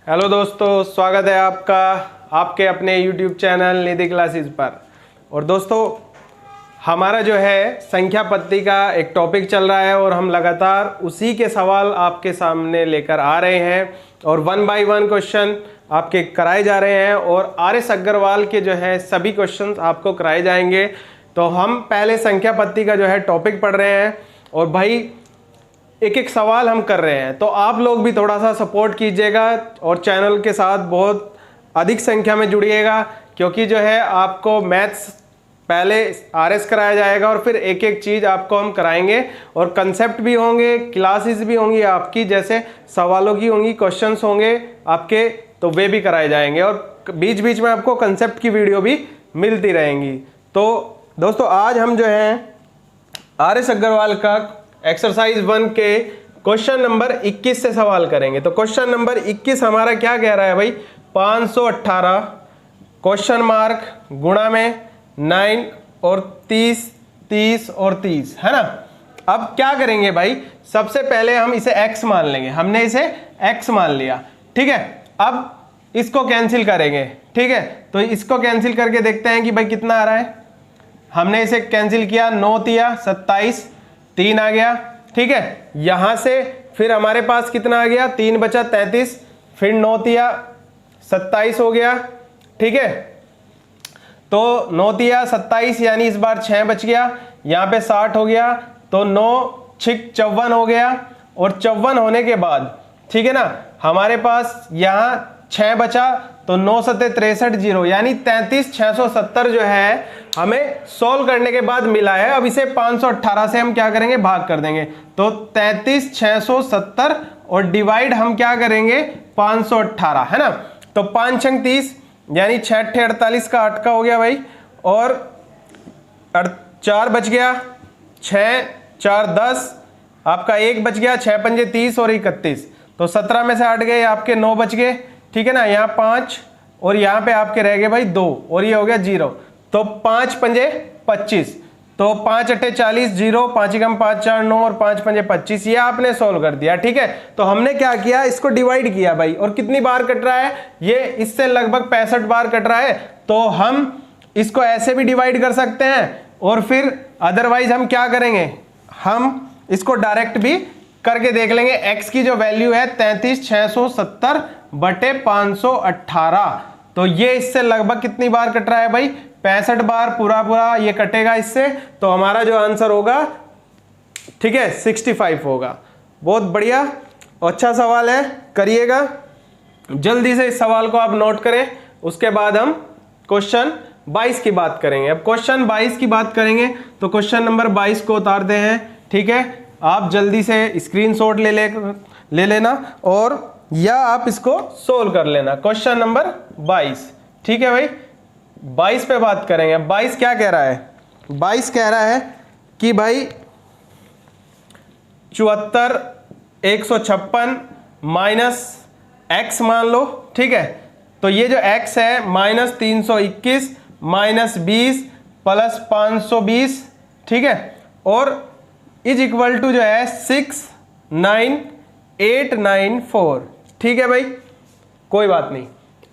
Hello दोस्तों, स्वागत है आपका आपके अपने YouTube चैनल निधि क्लासेस पर। और दोस्तों, हमारा जो है संख्या पद्धति का एक टॉपिक चल रहा है और हम लगातार उसी के सवाल आपके सामने लेकर आ रहे हैं और 1 बाय 1 क्वेश्चन आपके कराए जा रहे हैं और RS अग्रवाल के जो है सभी क्वेश्चंस आपको कराए जाएंगे। तो हम पहले संख्या पद्धति का जो है टॉपिक पढ़ रहे हैं और भाई एक एक सवाल हम कर रहे हैं, तो आप लोग भी थोड़ा सा सपोर्ट कीजिएगा और चैनल के साथ बहुत अधिक संख्या में जुड़िएगा, क्योंकि जो है आपको मैथ्स पहले RS कराया जाएगा और फिर एक एक चीज़ आपको हम कराएंगे और कंसेप्ट भी होंगे, क्लासेस भी होंगी आपकी, जैसे सवालों की होंगी, क्वेश्चंस होंगे आपके, तो वे भी कराए जाएंगे और बीच बीच में आपको कंसेप्ट की वीडियो भी मिलती रहेंगी। तो दोस्तों, आज हम जो है RS अग्रवाल का एक्सरसाइज 1 के क्वेश्चन नंबर 21 से सवाल करेंगे। तो क्वेश्चन नंबर 21 हमारा क्या कह रहा है भाई, 518 क्वेश्चन मार्क गुणा में 9 और 30, 30 और 30, है ना। अब क्या करेंगे भाई, सबसे पहले हम इसे x मान लेंगे, हमने इसे x मान लिया, ठीक है। अब इसको कैंसिल करेंगे, ठीक है। तो इसको कैंसिल करके देखते हैं कि भाई कितना आ रहा है। हमने इसे कैंसिल किया, 9 तिया 27, 3 आ गया, ठीक है। यहां से फिर हमारे पास कितना आ गया, 3 बचा 33, फिर 9 तिया 27 हो गया, ठीक है। तो 9 तिया 27 यानी इस बार 6 बच गया, यहाँ पे 60 हो गया, तो 9 6 54 हो गया और 54 होने के बाद, ठीक है ना, हमारे पास यहाँ 6 बचा, तो 9 7 63 0 यानी 33,670 जो है हमें सोल्व करने के बाद मिला है। अब इसे 518 से हम क्या करेंगे, भाग कर देंगे, तो 33,670 और डिवाइड हम क्या करेंगे 518, है ना। तो 5 6 30 यानी 6 48 का 8 का हो गया भाई, और 4 बच गया, 6 4 10 आपका 1 बच गया, 6 पंजे 30 और 31, तो 17 में से 8 गए, आपके 9 बच गए, ठीक है ना। यहाँ 5 और यहाँ पे आपके रह गए भाई 2 और ये हो गया 0, तो 5 पंजे 25, तो 5 8 40 0, 5 कम 5 4 9 और 5 पंजे 25, ये आपने सोल्व कर दिया, ठीक है। तो हमने क्या किया, इसको डिवाइड किया भाई, और कितनी बार कट रहा है, ये इससे लगभग 65 बार कट रहा है। तो हम इसको ऐसे भी डिवाइड कर सकते हैं और फिर अदरवाइज हम क्या करेंगे, हम इसको डायरेक्ट भी करके देख लेंगे। x की जो वैल्यू है 33,670 बटे 518, तो ये इससे लगभग कितनी बार कट रहा है भाई, 65 बार पूरा ये कटेगा इससे, तो हमारा जो आंसर होगा, ठीक है, 65 होगा। बहुत बढ़िया, अच्छा सवाल है, करिएगा जल्दी से। इस सवाल को आप नोट करें, उसके बाद हम क्वेश्चन 22 की बात करेंगे। अब क्वेश्चन 22 की बात करेंगे, तो क्वेश्चन नंबर 22 को उतारते हैं, ठीक है। आप जल्दी से स्क्रीनशॉट ले लेना और या आप इसको सोल्व कर लेना। क्वेश्चन नंबर 22, ठीक है भाई, 22 पे बात करेंगे। 22 क्या कह रहा है, 22 कह रहा है कि भाई 74 156 माइनस x मान लो, ठीक है। तो ये जो x है माइनस 321 माइनस 20 प्लस 520, ठीक है, और इज इक्वल टू जो है 69894, ठीक है भाई, कोई बात नहीं।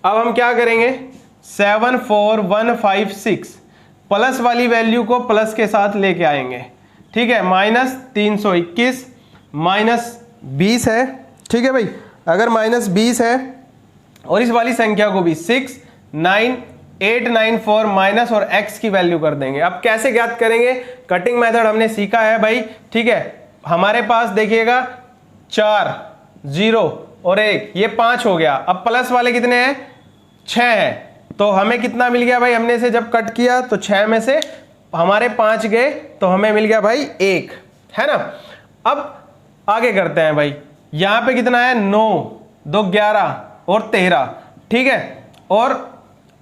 अब हम क्या करेंगे, 74156 प्लस वाली वैल्यू को प्लस के साथ लेके आएंगे, ठीक है। माइनस 321 माइनस 20 है, ठीक है भाई। अगर माइनस 20 है और इस वाली संख्या को भी 69894 माइनस और x की वैल्यू कर देंगे। अब कैसे ज्ञात करेंगे, कटिंग मेथड हमने सीखा है भाई, ठीक है। हमारे पास देखिएगा 4 0 और 1, ये 5 हो गया। अब प्लस वाले कितने हैं, 6 है, तो हमें कितना मिल गया भाई, हमने इसे जब कट किया तो 6 में से हमारे 5 गए, तो हमें मिल गया भाई 1, है ना। अब आगे करते हैं भाई, यहाँ पे कितना है, 9 2 11 और 13, ठीक है। और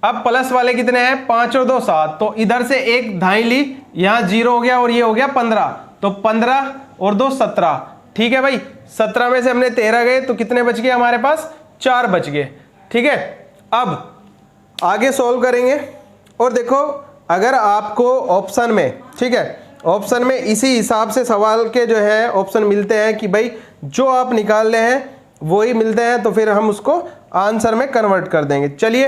अब प्लस वाले कितने हैं, 5 और 2 7, तो इधर से एक धाई ली, यहाँ 0 हो गया और ये हो गया 15, तो 15 और 2 17, ठीक है भाई। 17 में से हमने 13 गए, तो कितने बच गए हमारे पास, 4 बच गए, ठीक है। अब आगे सॉल्व करेंगे और देखो, अगर आपको ऑप्शन में, ठीक है, ऑप्शन में इसी हिसाब से सवाल के जो है ऑप्शन मिलते हैं कि भाई जो आप निकाल रहे हैं वही मिलते हैं, तो फिर हम उसको आंसर में कन्वर्ट कर देंगे। चलिए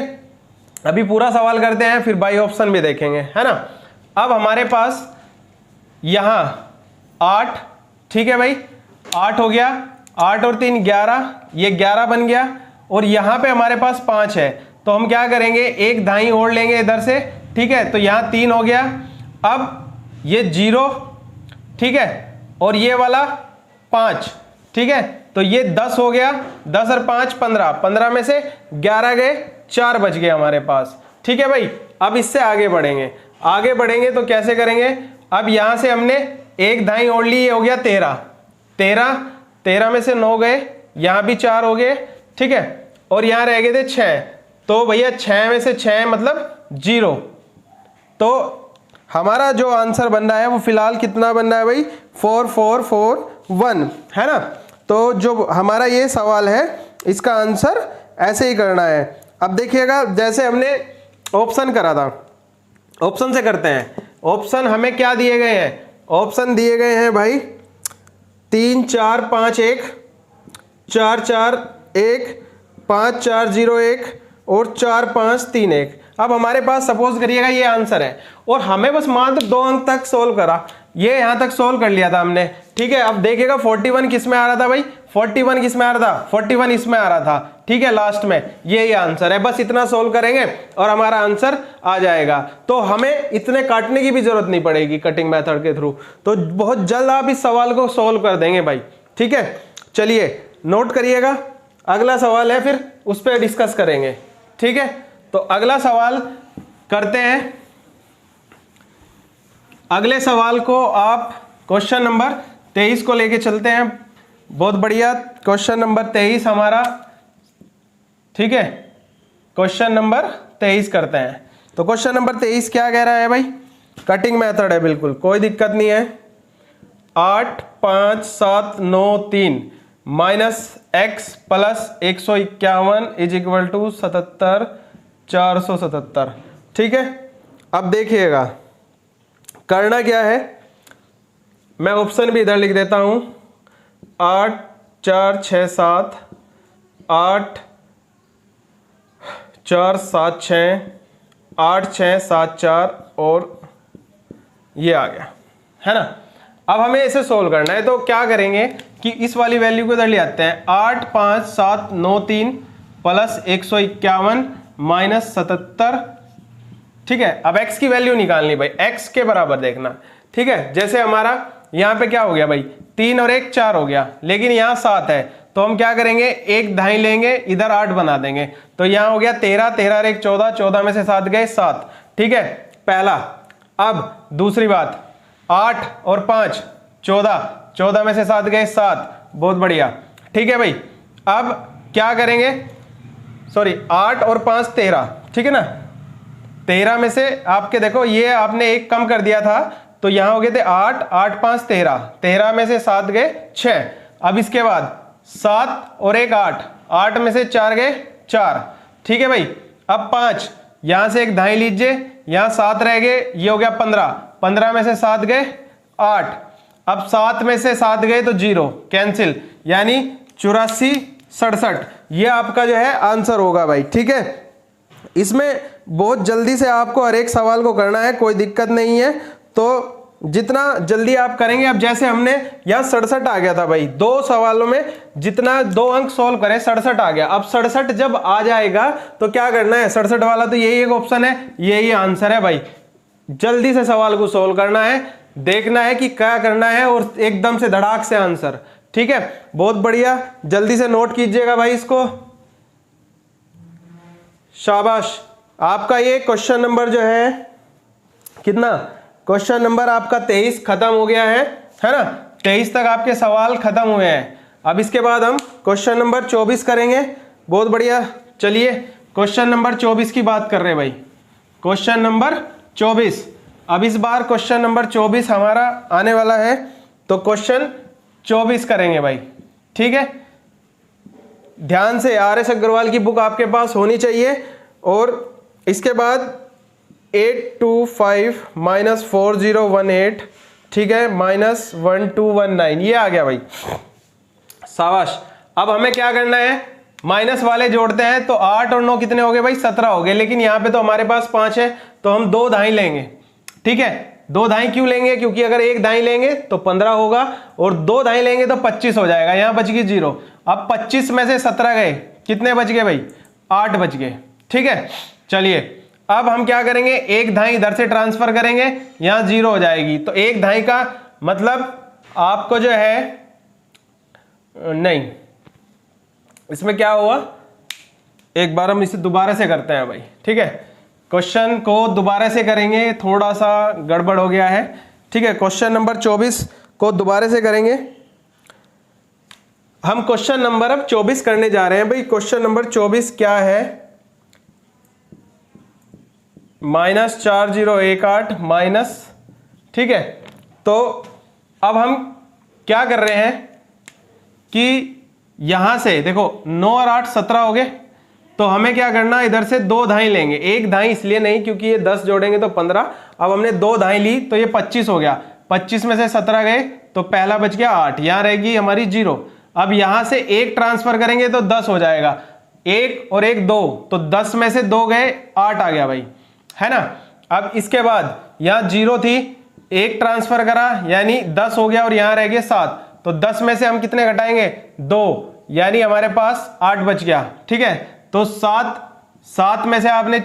अभी पूरा सवाल करते हैं, फिर बाई ऑप्शन भी देखेंगे, है ना। अब हमारे पास यहाँ 8, ठीक है भाई, 8 हो गया, 8 और 3 11, ये 11 बन गया, और यहाँ पे हमारे पास 5 है, तो हम क्या करेंगे, एक दाई ओढ़ लेंगे इधर से, ठीक है, तो यहाँ 3 हो गया। अब ये 0, ठीक है, और ये वाला 5, ठीक है, तो ये 10 हो गया, 10 और 5 15, 15 में से 11 गए, 4 बच गए हमारे पास, ठीक है भाई। अब इससे आगे बढ़ेंगे, आगे बढ़ेंगे तो कैसे करेंगे, अब यहां से हमने एक दाई ओढ़ ली, ये हो गया 13, 13 में से 9 गए, यहां भी 4 हो गए, ठीक है, और यहां रह गए थे 6, तो भैया 6 में से 6 मतलब 0, तो हमारा जो आंसर बन रहा है वो फिलहाल कितना बन रहा है भाई, 4441, है ना। तो जो हमारा ये सवाल है इसका आंसर ऐसे ही करना है। अब देखिएगा, जैसे हमने ऑप्शन करा था, ऑप्शन से करते हैं। ऑप्शन हमें क्या दिए गए हैं, ऑप्शन दिए गए हैं भाई 3 4 5 1, 4 4 1, 5 4 0 1 और 4 5 3 1। अब हमारे पास सपोज करिएगा ये आंसर है, और हमें बस मात्र 2 अंक तक सोल्व करा, ये यहां तक सोल्व कर लिया था हमने, ठीक है। अब देखिएगा 41 किस में आ रहा था भाई, 41 किस में आ रहा था, 41 इसमें आ रहा था, ठीक है, लास्ट में ये आंसर है। बस इतना सोल्व करेंगे और हमारा आंसर आ जाएगा, तो हमें इतने काटने की भी जरूरत नहीं पड़ेगी कटिंग मेथड के थ्रू, तो बहुत जल्द आप इस सवाल को सोल्व कर देंगे भाई, ठीक है। चलिए नोट करिएगा, अगला सवाल है, फिर उस पर डिस्कस करेंगे, ठीक है। तो अगला सवाल करते हैं, अगले सवाल को आप क्वेश्चन नंबर 23 को लेके चलते हैं। बहुत बढ़िया, क्वेश्चन नंबर 23 हमारा, ठीक है, क्वेश्चन नंबर 23 करते हैं। तो क्वेश्चन नंबर 23 क्या कह रहा है भाई, कटिंग मेथड है, बिल्कुल कोई दिक्कत नहीं है। 8 5 7 9 3 minus x plus 151 is equal to 77 477, ठीक है। अब देखिएगा करना क्या है, मैं ऑप्शन भी इधर लिख देता हूं, 8 4 6 7, 8 4 7 6, 8 6 7 4 और ये आ गया, है ना। अब हमें इसे सोल्व करना है, तो क्या करेंगे कि इस वाली वैल्यू को इधर ले आते हैं, 8 5 7 9 3 प्लस 151 माइनस 77, ठीक है। अब x की वैल्यू निकालनी भाई, x के बराबर देखना, ठीक है। जैसे हमारा यहाँ पे क्या हो गया भाई, 3 और 1 4 हो गया, लेकिन यहाँ 7 है, तो हम क्या करेंगे, एक दाई लेंगे, इधर 8 बना देंगे, तो यहाँ हो गया 13, 13 और 1 14, 14 में से 7 गए 7, ठीक है, पहला। अब दूसरी बात, 8 और 5 14, 14 में से 7 गए 7, बहुत बढ़िया, ठीक है भाई। अब क्या करेंगे, सॉरी 8 और 5 13, ठीक है ना, 13 में से आपके देखो ये आपने एक कम कर दिया था, तो यहां हो गए थे 8 8 5 13, 13 में से 7 गए 6। अब इसके बाद 7 और 1 8, 8 में से 4 गए 4, ठीक है भाई। अब 5, यहां से एक दाई लीजिए, यहां 7 रह गए, ये हो गया 15, 15 में से 7 गए 8, अब 7 में से 7 गए तो 0 कैंसिल, यानी 84 67, ये आपका जो है आंसर होगा भाई, ठीक है। इसमें बहुत जल्दी से आपको हर एक सवाल को करना है, कोई दिक्कत नहीं है, तो जितना जल्दी आप करेंगे, अब जैसे हमने यहाँ 67 आ गया था भाई, 2 सवालों में जितना 2 अंक सोल्व करें 67 आ गया। अब 67 जब आ जाएगा तो क्या करना है, 67 वाला तो यही एक ऑप्शन है, यही आंसर है भाई। जल्दी से सवाल को सोल्व करना है, देखना है कि क्या करना है, और एकदम से धड़ाक से आंसर, ठीक है। बहुत बढ़िया, जल्दी से नोट कीजिएगा भाई इसको, शाबाश। आपका ये क्वेश्चन नंबर जो है कितना, क्वेश्चन नंबर आपका 23 खत्म हो गया है ना, 23 तक आपके सवाल खत्म हुए हैं। अब इसके बाद हम क्वेश्चन नंबर 24 करेंगे। बहुत बढ़िया, चलिए क्वेश्चन नंबर 24 की बात कर रहे हैं भाई, क्वेश्चन नंबर 24। अब इस बार क्वेश्चन नंबर 24 हमारा आने वाला है, तो क्वेश्चन 24 करेंगे भाई, ठीक है। ध्यान से, RS अग्रवाल की बुक आपके पास होनी चाहिए, और इसके बाद 825 माइनस 4018, ठीक है, माइनस 1219, ये आ गया भाई, शाबाश। अब हमें क्या करना है, माइनस वाले जोड़ते हैं तो 8 और 9 कितने हो गए भाई 17 हो गए, लेकिन यहाँ पे तो हमारे पास 5 है तो हम 2 दाई लेंगे। ठीक है, 2 दाई क्यों लेंगे, क्योंकि अगर 1 दाई लेंगे तो 15 होगा और 2 दाई लेंगे तो 25 हो जाएगा, यहाँ बच गई 0। अब 25 में से 17 गए, कितने बच गए भाई 8 बच गए। ठीक है, चलिए अब हम क्या करेंगे, 1 दाई इधर से ट्रांसफर करेंगे, यहाँ 0 हो जाएगी, तो 1 दाई का मतलब आपको जो है नहीं, इसमें क्या हुआ, एक बार हम इसे दोबारा से करते हैं भाई। ठीक है, क्वेश्चन को दोबारा से करेंगे, थोड़ा सा गड़बड़ हो गया है। ठीक है, क्वेश्चन नंबर 24 को दोबारा से करेंगे। हम क्वेश्चन नंबर अब 24 करने जा रहे हैं भाई। क्वेश्चन नंबर 24 क्या है, -4018 माइनस। ठीक है, तो अब हम क्या कर रहे हैं कि यहां से देखो 9 और 8 17 हो गए, तो हमें क्या करना, इधर से 2 दाई लेंगे। 1 दाई इसलिए नहीं क्योंकि ये 10 जोड़ेंगे तो 15, अब हमने 2 दाई ली तो ये 25 हो गया। 25 में से 17 गए तो पहला बच गया 8, यहां रहेगी हमारी 0। अब यहां से 1 ट्रांसफर करेंगे तो 10 हो जाएगा, 1 और 1 2, तो 10 में से 2 गए 8 आ गया भाई, है ना। अब इसके बाद यहां 0 थी, 1 ट्रांसफर करा यानी 10 हो गया और यहां रह गए 7, तो 10 में से हम कितने घटाएंगे 2, यानी हमारे पास 8 बच गया। ठीक है, तो 7 में से आपने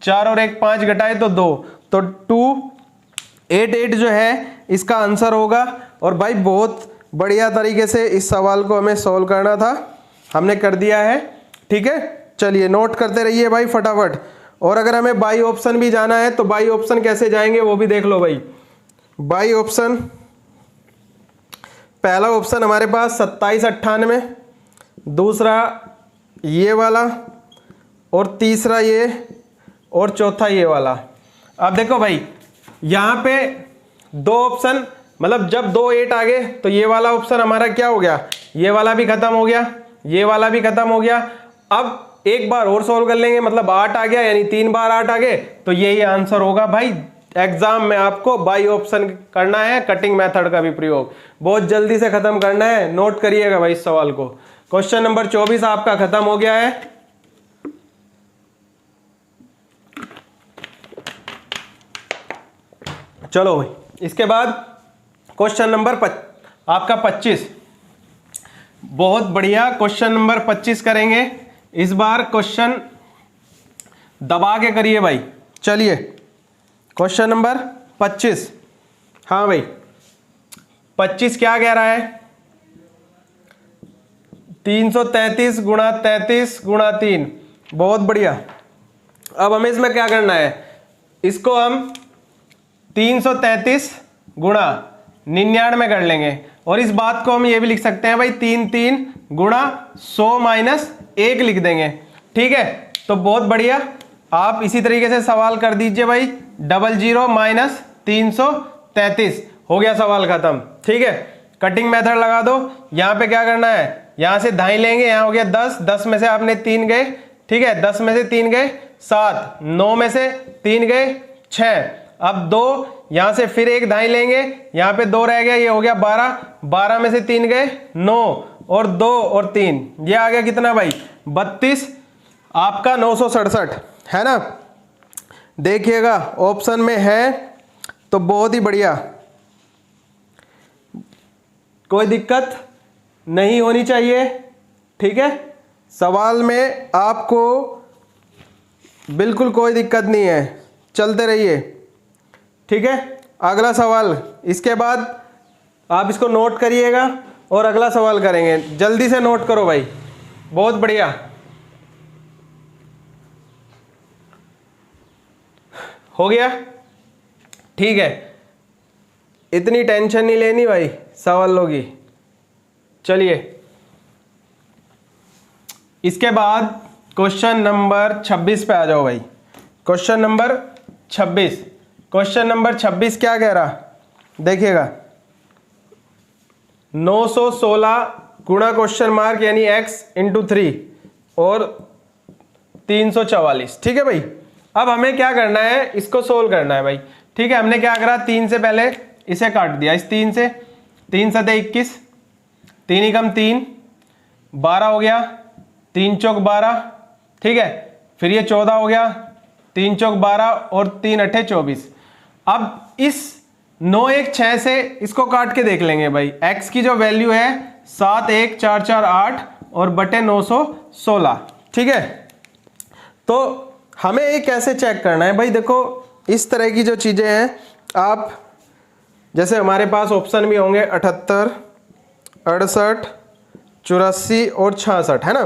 4 और 1 5 घटाए तो 2, तो 288 जो है इसका आंसर होगा। और भाई बहुत बढ़िया तरीके से इस सवाल को हमें सॉल्व करना था, हमने कर दिया है। ठीक है, चलिए नोट करते रहिए भाई फटाफट। और अगर हमें बाई ऑप्शन भी जाना है तो बाई ऑप्शन कैसे जाएंगे वो भी देख लो भाई। बाई ऑप्शन, पहला ऑप्शन हमारे पास 2798, दूसरा ये वाला, और तीसरा ये, और चौथा ये वाला। अब देखो भाई यहाँ पे 2 ऑप्शन, मतलब जब 2 8 आ गए तो ये वाला ऑप्शन हमारा क्या हो गया, ये वाला भी खत्म हो गया, ये वाला भी खत्म हो गया। अब एक बार और सॉल्व कर लेंगे, मतलब 8 आ गया, यानी 3 बार 8 आ गए, तो यही आंसर होगा भाई। एग्जाम में आपको बाई ऑप्शन करना है, कटिंग मेथड का भी प्रयोग बहुत जल्दी से खत्म करना है, नोट करिएगा भाई इस सवाल को। क्वेश्चन नंबर 24 आपका खत्म हो गया है। चलो भाई, इसके बाद क्वेश्चन नंबर आपका 25, बहुत बढ़िया क्वेश्चन नंबर 25 करेंगे। इस बार क्वेश्चन दबा के करिए भाई। चलिए क्वेश्चन नंबर 25, हाँ भाई 25 क्या कह रहा है, 333 गुणा 33 गुणा 3, बहुत बढ़िया। अब हमें इसमें क्या करना है, इसको हम 333 गुणा 99 कर लेंगे, और इस बात को हम ये भी लिख सकते हैं भाई 3 गुणा 100 माइनस 1 लिख देंगे। ठीक है, तो बहुत बढ़िया, आप इसी तरीके से सवाल कर दीजिए भाई। 00 माइनस 333 हो गया, सवाल खत्म। ठीक है, कटिंग मेथड लगा दो। यहाँ पे क्या करना है, यहाँ से दाई लेंगे, यहाँ हो गया 10, 10 में से आपने 3 गए। ठीक है, 10 में से 3 गए 7, 9 में से 3 गए 6, अब 2, यहाँ से फिर 1 दाई लेंगे, यहाँ पे 2 रह गया, ये हो गया 12, 12 में से 3 गए 9, और 2 और 3, ये आ गया कितना भाई 32, आपका 967, है ना। देखिएगा ऑप्शन में है तो बहुत ही बढ़िया, कोई दिक्कत नहीं होनी चाहिए। ठीक है, सवाल में आपको बिल्कुल कोई दिक्कत नहीं है, चलते रहिए। ठीक है, अगला सवाल, इसके बाद आप इसको नोट करिएगा और अगला सवाल करेंगे। जल्दी से नोट करो भाई, बहुत बढ़िया। हो गया, ठीक है, इतनी टेंशन नहीं लेनी भाई सवालों की। चलिए इसके बाद क्वेश्चन नंबर 26 पे आ जाओ भाई। क्वेश्चन नंबर 26, क्वेश्चन नंबर 26 क्या कह रहा, देखिएगा 916 गुणा क्वेश्चन मार्क यानी x इंटू 3 और 344। ठीक है भाई, अब हमें क्या करना है, इसको सोल्व करना है भाई। ठीक है, हमने क्या करा, 3 से पहले इसे काट दिया, इस 3 से, 3 7 21, 3 एकम 3, 12 हो गया, 3 चौक 12, ठीक है, फिर ये 14 हो गया, 3 चौक 12 और 3 अट्ठे 24। अब इस 9 1 6 से इसको काट के देख लेंगे भाई। x की जो वैल्यू है 7 1 4 4 8 और बटे 916, ठीक है। तो हमें ये कैसे चेक करना है भाई, देखो इस तरह की जो चीजें हैं, आप जैसे हमारे पास ऑप्शन भी होंगे 78 68 84 और 66, है ना।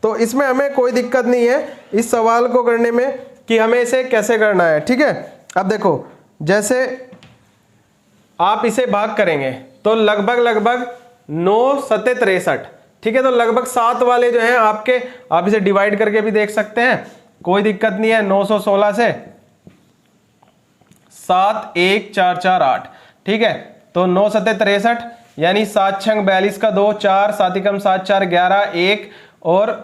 तो इसमें हमें कोई दिक्कत नहीं है इस सवाल को करने में कि हमें इसे कैसे करना है, ठीक है। अब देखो जैसे आप इसे भाग करेंगे तो लगभग 9 7 63, ठीक है। तो लगभग 7 वाले जो हैं आपके, आप इसे डिवाइड करके भी देख सकते हैं, कोई दिक्कत नहीं है। 916 से 7 1 4 4 8, ठीक है। तो 9 7 63 यानी 7 6 42 का 2 4 7 कम 7 4 11 1 और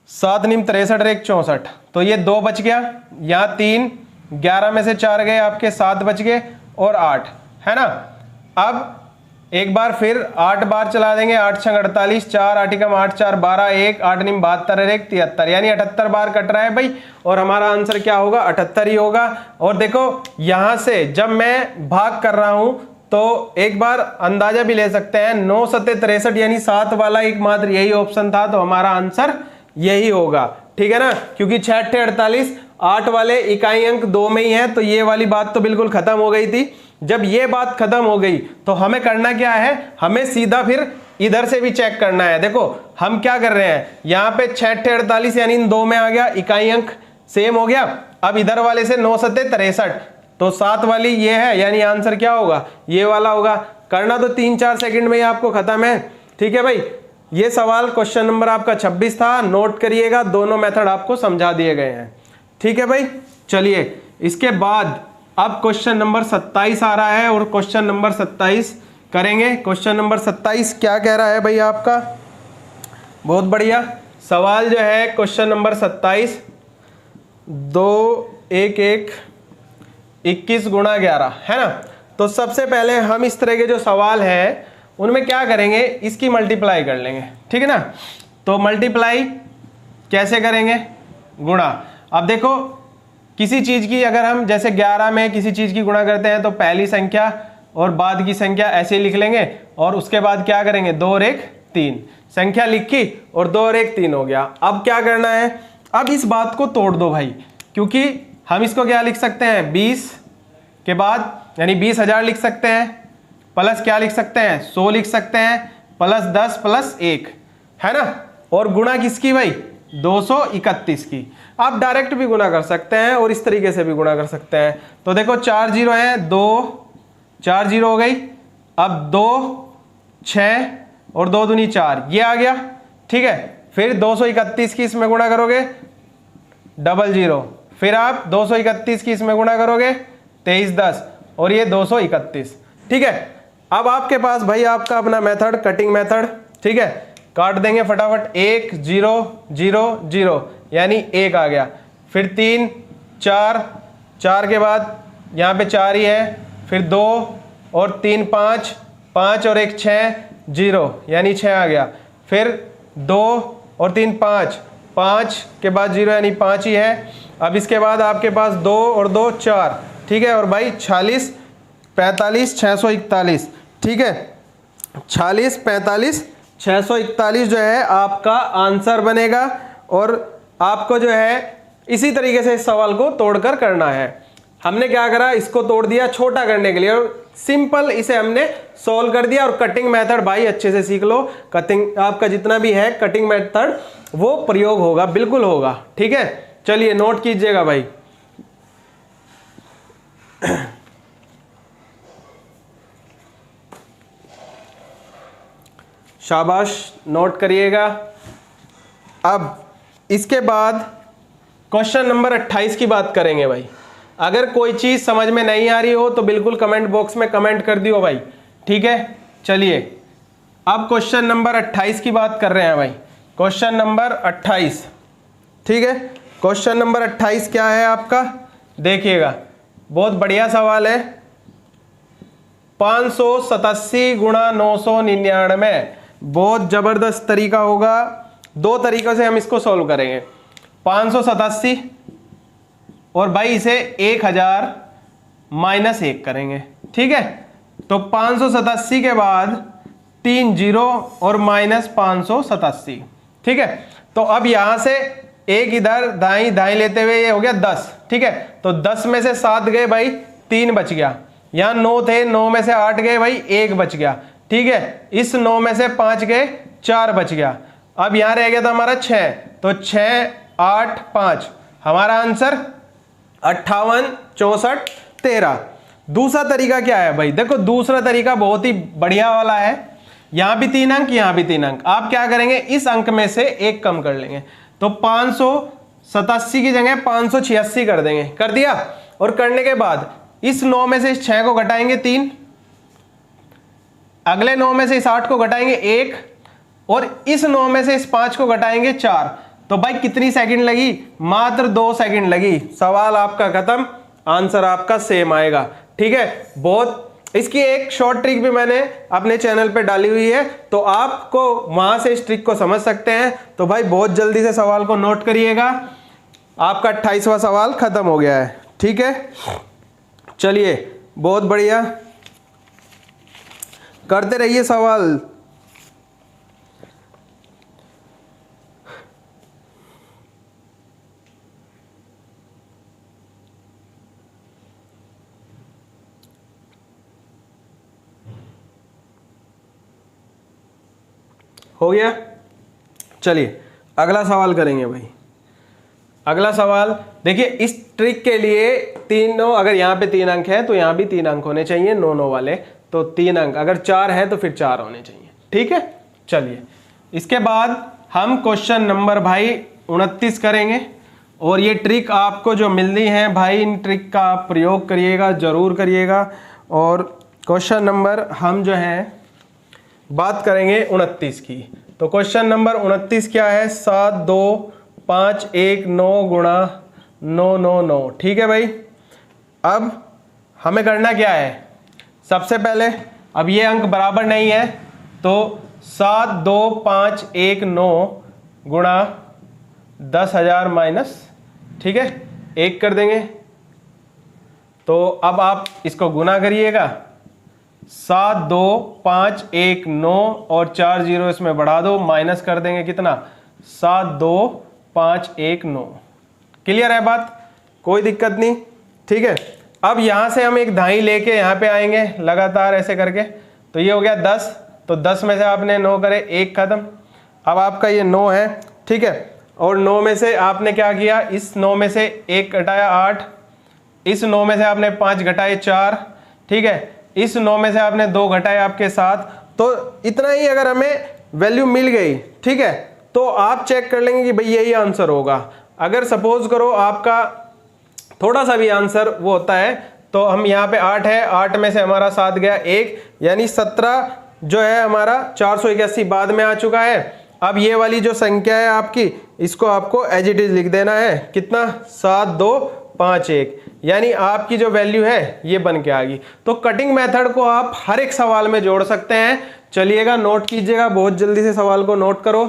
7 9 63 1 64। तो ये 2 बच गया, यहाँ 3, 11 में से 4 गए आपके, 7 बच गए और 8, है ना। अब एक बार फिर 8 बार चला देंगे, 8 6 48 4 8 कम 8 4 12 1 8 9 72 1 73, यानी 78 बार कट रहा है भाई, और हमारा आंसर क्या होगा, 78 ही होगा। और देखो यहां से जब मैं भाग कर रहा हूं तो एक बार अंदाजा भी ले सकते हैं, 9 7 63 यानी 7 वाला एकमात्र यही ऑप्शन था, तो हमारा आंसर यही होगा, ठीक है ना। क्योंकि 6 8 48, 8 वाले इकाई अंक 2 में ही है, तो ये वाली बात तो बिल्कुल खत्म हो गई थी। जब ये बात खत्म हो गई तो हमें करना क्या है, हमें सीधा फिर इधर से भी चेक करना है। देखो हम क्या कर रहे हैं, यहाँ पे 6 8 48 यानी इन 2 में आ गया, इकाई अंक सेम हो गया। अब इधर वाले से 9 7 63, तो 7 वाली ये है, यानी आंसर क्या होगा, ये वाला होगा। करना तो 3-4 सेकंड में ही आपको खत्म है, ठीक है भाई। ये सवाल क्वेश्चन नंबर आपका 26 था, नोट करिएगा, दोनों मेथड आपको समझा दिए गए हैं, ठीक है भाई। चलिए इसके बाद अब क्वेश्चन नंबर 27 आ रहा है, और क्वेश्चन नंबर 27 करेंगे। क्वेश्चन नंबर 27 क्या कह रहा है भाई आपका, बहुत बढ़िया सवाल जो है क्वेश्चन नंबर 27, 2 1 1 21 गुणा 11, है ना। तो सबसे पहले हम इस तरह के जो सवाल हैं उनमें क्या करेंगे, इसकी मल्टीप्लाई कर लेंगे, ठीक है ना। तो मल्टीप्लाई कैसे करेंगे, गुणा। अब देखो किसी चीज की अगर हम जैसे 11 में किसी चीज की गुणा करते हैं तो पहली संख्या और बाद की संख्या ऐसे लिख लेंगे, और उसके बाद क्या करेंगे, 2 और 1 3, संख्या लिखी और 2 और 1 3 हो गया। अब क्या करना है, अब इस बात को तोड़ दो भाई, क्योंकि हम इसको क्या लिख सकते हैं, 20 के बाद यानी 20,000 लिख सकते हैं, प्लस क्या लिख सकते हैं, 100 लिख सकते हैं, प्लस 10 प्लस 1, है ना। और गुणा किसकी भाई, 231 की। आप डायरेक्ट भी गुणा कर सकते हैं और इस तरीके से भी गुणा कर सकते हैं। तो देखो 4 0 है, 2 4 0 हो गई। अब 2 6 और 2 दूनी 4, ये आ गया, ठीक है। फिर 231 की इसमें गुणा करोगे, 00, फिर आप 231 की इसमें गुणा करोगे, 23 10 और ये 231, ठीक है। अब आपके पास भाई आपका अपना मेथड, कटिंग मेथड, ठीक है, काट देंगे फटाफट। 1 0 0 0 यानी 1 आ गया, फिर 3 4 4 के बाद यहाँ पे 4 ही है, फिर 2 और 3 5 5 और 1 6 0 यानी 6 आ गया, फिर 2 और 3 5 5 के बाद 0 यानी 5 ही है। अब इसके बाद आपके पास 2 और 2 4, ठीक है। और भाई 46 45 641, ठीक है, 46 45 641 जो है आपका आंसर बनेगा। और आपको जो है इसी तरीके से इस सवाल को तोड़कर करना है। हमने क्या करा, इसको तोड़ दिया छोटा करने के लिए, और सिंपल इसे हमने सॉल्व कर दिया। और कटिंग मेथड भाई अच्छे से सीख लो, कटिंग आपका जितना भी है कटिंग मेथड वो प्रयोग होगा, बिल्कुल होगा, ठीक है। चलिए नोट कीजिएगा भाई। शाबाश, नोट करिएगा। अब इसके बाद क्वेश्चन नंबर 28 की बात करेंगे भाई। अगर कोई चीज समझ में नहीं आ रही हो तो बिल्कुल कमेंट बॉक्स में कमेंट कर दियो भाई, ठीक है। चलिए अब क्वेश्चन नंबर 28 की बात कर रहे हैं भाई। क्वेश्चन नंबर 28, ठीक है। क्वेश्चन नंबर 28 क्या है आपका, देखिएगा, बहुत बढ़िया सवाल है। 587 गुणा 999, बहुत जबरदस्त तरीका होगा। दो तरीकों से हम इसको सोल्व करेंगे। 587 और भाई इसे 1000 माइनस 1 करेंगे, ठीक है। तो 587 के बाद 3 जीरो और माइनस 587, ठीक है। तो अब यहां से एक इधर दाई दाई लेते हुए ये हो गया 10, ठीक है। तो 10 में से 7 गए भाई, 3 बच गया। यहां 9 थे, 9 में से 8 गए भाई, 1 बच गया, ठीक है। इस 9 में से 5 गए, 4 बच गया। अब यहां रह गया था हमारा 6, तो 6 8 5, हमारा आंसर 58 64 13। दूसरा तरीका क्या है भाई, देखो दूसरा तरीका बहुत ही बढ़िया वाला है। यहां भी 3 अंक, यहां भी 3 अंक। आप क्या करेंगे, इस अंक में से एक कम कर लेंगे, तो 587 की जगह 586 कर देंगे। कर दिया, और करने के बाद इस 9 में से इस 6 को घटाएंगे 3, अगले 9 में से इस 8 को घटाएंगे 1, और इस 9 में से इस 5 को घटाएंगे 4। तो भाई कितनी सेकंड लगी, मात्र 2 सेकंड लगी। सवाल आपका खत्म, आंसर आपका सेम आएगा, ठीक है। बहुत इसकी एक शॉर्ट ट्रिक भी मैंने अपने चैनल पे डाली हुई है, तो आपको वहां से इस ट्रिक को समझ सकते हैं। तो भाई बहुत जल्दी से सवाल को नोट करिएगा। आपका 28वां सवाल खत्म हो गया है, ठीक है। चलिए बहुत बढ़िया, करते रहिए सवाल। हो गया, चलिए अगला सवाल करेंगे भाई। अगला सवाल देखिए, इस ट्रिक के लिए तीनों, अगर यहाँ पे 3 अंक है तो यहाँ भी 3 अंक होने चाहिए, 9 वाले, तो 3 अंक। अगर 4 है तो फिर 4 होने चाहिए, ठीक है। चलिए इसके बाद हम क्वेश्चन नंबर भाई 29 करेंगे। और ये ट्रिक आपको जो मिलनी है भाई, इन ट्रिक का आप प्रयोग करिएगा, जरूर करिएगा। और क्वेश्चन नंबर हम जो है बात करेंगे 29 की। तो क्वेश्चन नंबर 29 क्या है, 7 2 5 1 9 गुणा 9 9 9, ठीक है भाई। अब हमें करना क्या है, सबसे पहले अब ये अंक बराबर नहीं है, तो 7 2 5 1 9 गुणा 10,000 माइनस, ठीक है, 1 कर देंगे। तो अब आप इसको गुना करिएगा, 7 2 5 1 9 और 4 जीरो इसमें बढ़ा दो, माइनस कर देंगे कितना, 7 2 5 1 9। क्लियर है बात, कोई दिक्कत नहीं, ठीक है। अब यहां से हम एक धाई लेके यहां पे आएंगे लगातार ऐसे करके, तो ये हो गया 10, तो 10 में से आपने 9 करे, 1 खत्म। अब आपका ये 9 है, ठीक है। और 9 में से आपने क्या किया, इस 9 में से 1 घटाया 8, इस 9 में से आपने 5 घटाए 4, ठीक है। इस 9 में से आपने 2 घटाए आपके 7। तो इतना ही अगर हमें वैल्यू मिल गई, ठीक है, तो आप चेक कर लेंगे कि भाई यही आंसर होगा। अगर सपोज करो आपका थोड़ा सा भी आंसर वो होता है, तो हम यहाँ पे 8 है, 8 में से हमारा 7 गया 1, यानी 17 जो है हमारा 481 बाद में आ चुका है। अब ये वाली जो संख्या है आपकी, इसको आपको एज इट इज लिख देना है, कितना, 7 2 5 1, यानी आपकी जो वैल्यू है ये बन के आ गई। तो कटिंग मेथड को आप हर एक सवाल में जोड़ सकते हैं। चलिएगा नोट कीजिएगा, बहुत जल्दी से सवाल को नोट करो।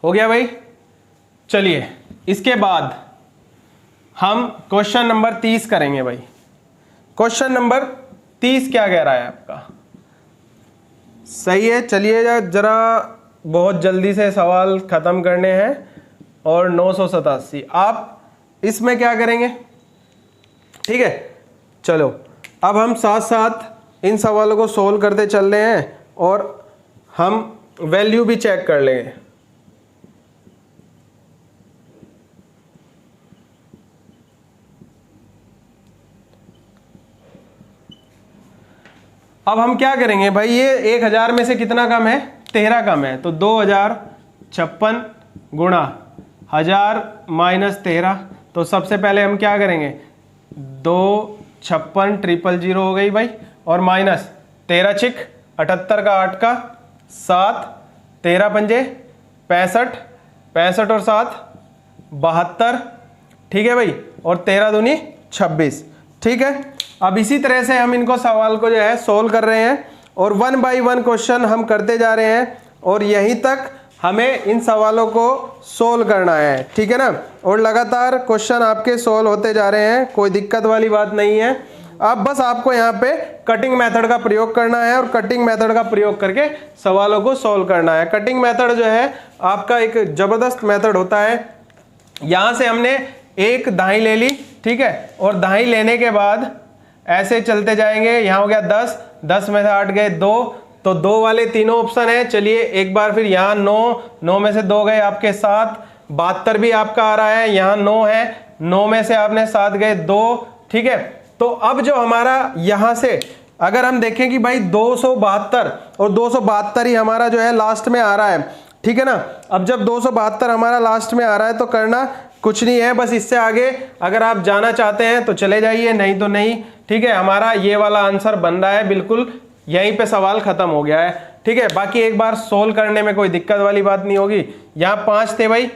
हो गया भाई, चलिए इसके बाद हम क्वेश्चन नंबर 30 करेंगे भाई। क्वेश्चन नंबर 30 क्या कह रहा है आपका, सही है। चलिए जरा बहुत जल्दी से सवाल खत्म करने हैं। और 987 आप इसमें क्या करेंगे, ठीक है। चलो अब हम साथ साथ इन सवालों को सोल्व करते चल रहे हैं और हम वैल्यू भी चेक कर लेंगे। अब हम क्या करेंगे भाई, ये 1000 में से कितना कम है, 13 कम है, तो 2056 गुणा 1000 माइनस 13। तो सबसे पहले हम क्या करेंगे, 2 56 000 हो गई भाई, और माइनस 13 छिक 78 का 8 का 7, 13 पंजे 65, 65 और 7 72, ठीक है भाई। और 13 दूनी 26। ठीक है, अब इसी तरह से हम इनको सवाल को जो है सोल्व कर रहे हैं और 1 बाय 1 क्वेश्चन हम करते जा रहे हैं और यहीं तक हमें इन सवालों को सोल्व करना है। ठीक है ना, और लगातार क्वेश्चन आपके सोल्व होते जा रहे हैं, कोई दिक्कत वाली बात नहीं है। अब बस आपको यहाँ पे कटिंग मेथड का प्रयोग करना है और कटिंग मेथड का प्रयोग करके सवालों को सोल्व करना है। कटिंग मेथड जो है आपका एक ज़बरदस्त मेथड होता है। यहाँ से हमने एक दाई ले ली, ठीक है, और दाई लेने के बाद ऐसे चलते जाएंगे। यहाँ हो गया 10, 10 में से 8 गए 2, तो 2 वाले तीनों ऑप्शन है। चलिए एक बार फिर यहाँ 9, 9 में से 2 गए आपके 7, 72 भी आपका आ रहा है। यहाँ 9 है, 9 में से आपने 7 गए 2। ठीक है, तो अब जो हमारा यहाँ से अगर हम देखें कि भाई 272 और 272 ही हमारा जो है लास्ट में आ रहा है। ठीक है ना, अब जब 272 हमारा लास्ट में आ रहा है तो करना कुछ नहीं है, बस इससे आगे अगर आप जाना चाहते हैं तो चले जाइए, नहीं तो नहीं। ठीक है, हमारा ये वाला आंसर बन रहा है, बिल्कुल यहीं पे सवाल खत्म हो गया है। ठीक है, बाकी एक बार सोल्व करने में कोई दिक्कत वाली बात नहीं होगी। यहाँ 5 थे भाई,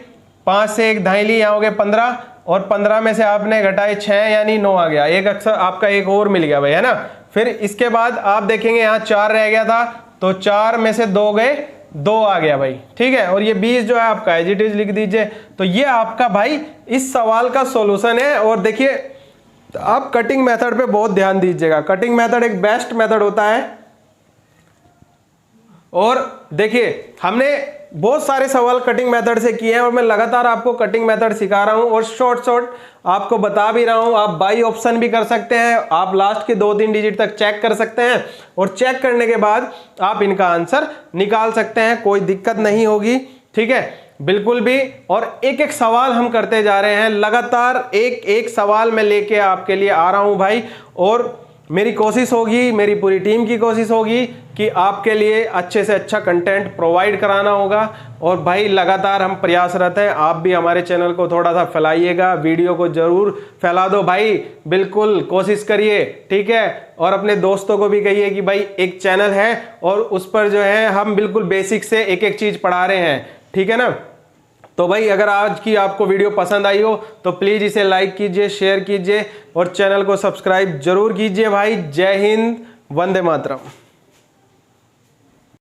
5 से एक दाई ली, यहाँ हो गए 15 और 15 में से आपने घटाए 6 यानी 9 आ गया। एक अक्सर आपका एक और मिल गया भाई, है ना। फिर इसके बाद आप देखेंगे यहाँ 4 रह गया था, तो 4 में से 2 गए, 2 आ गया भाई। ठीक है, और ये 20 जो है आपका एज इट इज लिख दीजिए। तो ये आपका भाई इस सवाल का सॉल्यूशन है। और देखिए आप कटिंग मेथड पे बहुत ध्यान दीजिएगा, कटिंग मेथड एक बेस्ट मेथड होता है। और देखिए हमने बहुत सारे सवाल कटिंग मेथड से किए हैं और मैं लगातार आपको कटिंग मेथड सिखा रहा हूं और शॉर्ट आपको बता भी रहा हूं। आप बाई ऑप्शन भी कर सकते हैं, आप लास्ट के 2-3 डिजिट तक चेक कर सकते हैं और चेक करने के बाद आप इनका आंसर निकाल सकते हैं, कोई दिक्कत नहीं होगी। ठीक है, बिल्कुल भी। और एक एक सवाल हम करते जा रहे हैं, लगातार एक एक सवाल मैं लेके आपके लिए आ रहा हूं भाई। और मेरी कोशिश होगी, मेरी पूरी टीम की कोशिश होगी कि आपके लिए अच्छे से अच्छा कंटेंट प्रोवाइड कराना होगा। और भाई लगातार हम प्रयासरत हैं, आप भी हमारे चैनल को थोड़ा सा फैलाइएगा, वीडियो को जरूर फैला दो भाई, बिल्कुल कोशिश करिए। ठीक है, और अपने दोस्तों को भी कहिए कि भाई एक चैनल है और उस पर जो है हम बिल्कुल बेसिक से एक एक चीज पढ़ा रहे हैं। ठीक है ना, तो भाई अगर आज की आपको वीडियो पसंद आई हो तो प्लीज़ इसे लाइक कीजिए, शेयर कीजिए और चैनल को सब्सक्राइब जरूर कीजिए भाई। जय हिंद, वंदे मातरम।